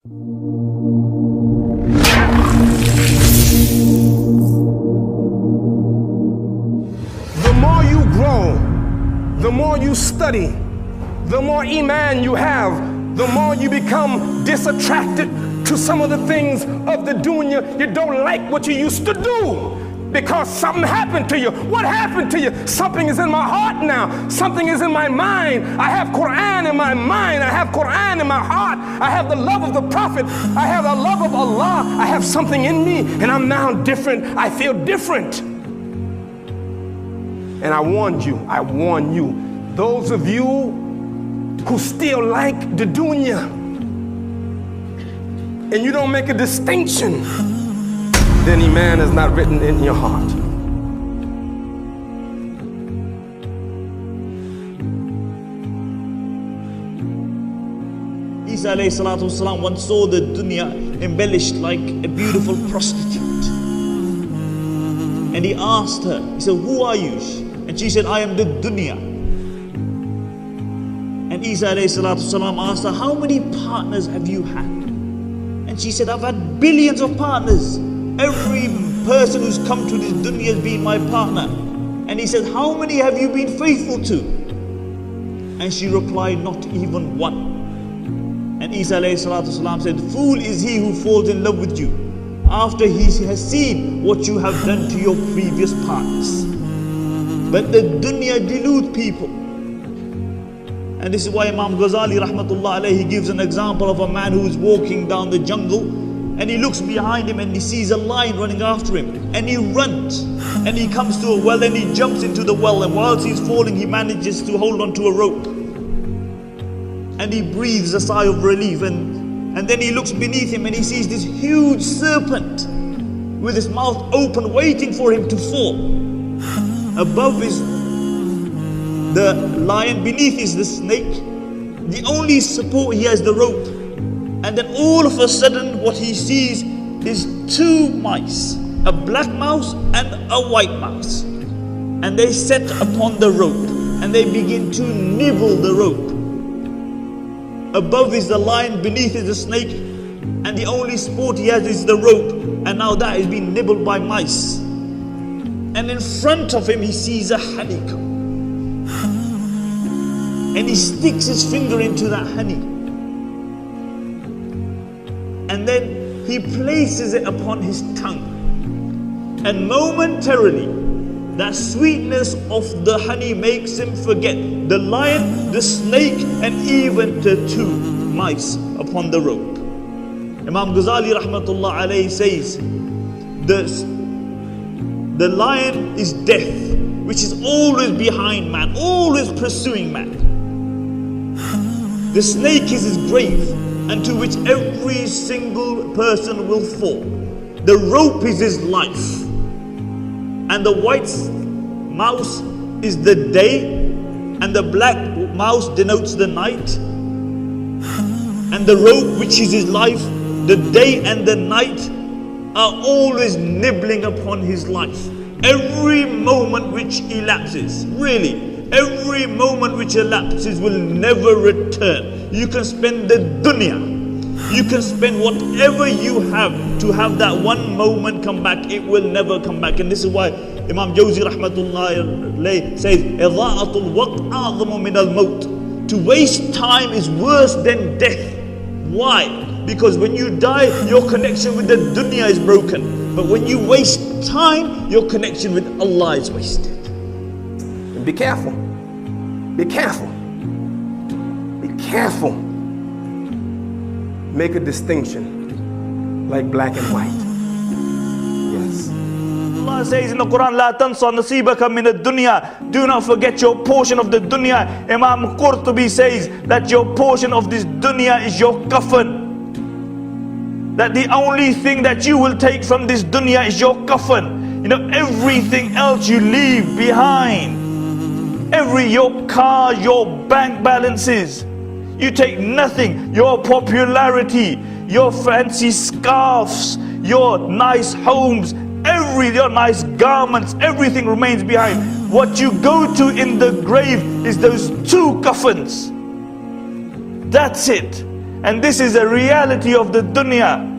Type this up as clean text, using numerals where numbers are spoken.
The more you grow, the more you study, the more iman you have, the more you become disattracted to some of the things of the dunya. You don't like what you used to do because something happened to you. What happened to you? Something is in my heart now. Something is in my mind. I have Quran in my mind. I have Quran in my heart. I have the love of the Prophet. I have the love of Allah. I have something in me and I'm now different. I feel different. And I warn you, those of you who still like the dunya and you don't make a distinction, then iman is not written in your heart. Isa alayhi salatu wasalam once saw the dunya embellished like a beautiful prostitute. And he asked her, he said, "Who are you?" And she said, "I am the dunya." And Isa alayhi salatu wasalam asked her, "How many partners have you had?" And she said, "I've had billions of partners. Every person who's come to this dunya has been my partner." And he said, "How many have you been faithful to?" And she replied, "Not even one." And Isa alayhi salatu wasalam said, "Fool is he who falls in love with you after he has seen what you have done to your previous partners." But the dunya deludes people. And this is why Imam Ghazali rahmatullah alayhi gives an example of a man who is walking down the jungle and he looks behind him and he sees a lion running after him, and he runs and he comes to a well and he jumps into the well, and whilst he's falling he manages to hold on to a rope and he breathes a sigh of relief, and then he looks beneath him and he sees this huge serpent with his mouth open waiting for him to fall. Above is the lion, beneath is the snake. The only support he has the rope. And then all of a sudden what he sees is two mice, a black mouse and a white mouse. And they set upon the rope and they begin to nibble the rope. Above is the lion, beneath is the snake, and the only support he has is the rope. And now that is being nibbled by mice. And in front of him he sees a honeycomb. And he sticks his finger into that honey. And then he places it upon his tongue. And momentarily, that sweetness of the honey makes him forget the lion, the snake, and even the two mice upon the rope. Imam Ghazali rahmatullah alayhi says, the lion is death, which is always behind man, always pursuing man. The snake is his grave, and to which every single person will fall. The rope is his life. And the white mouse is the day, and the black mouse denotes the night. And the rope, which is his life, the day and the night are always nibbling upon his life. Every moment which elapses, really, every moment which elapses will never return. You can spend the dunya, you can spend whatever you have to have that one moment come back. It will never come back. And this is why Imam Jawzi rahmatullah alayhi says, إِضَاءَةُ الْوَقْتِ أَعْظَمُ مِنَ الْمَوْتِ. To waste time is worse than death. Why? Because when you die, your connection with the dunya is broken. But when you waste time, your connection with Allah is wasted. Be careful. Be careful. Be careful. Make a distinction like black and white. Yes. Allah says in the Quran, "La tansa nasibaka min ad-dunya." Do not forget your portion of the dunya. Imam Qurtubi says that your portion of this dunya is your kafan. That the only thing that you will take from this dunya is your kafan. You know, everything else you leave behind. Your car, your bank balances. You take nothing. Your popularity, your fancy scarves, your nice homes, your nice garments, everything remains behind. What you go to in the grave is those two coffins. That's it. And this is a reality of the dunya.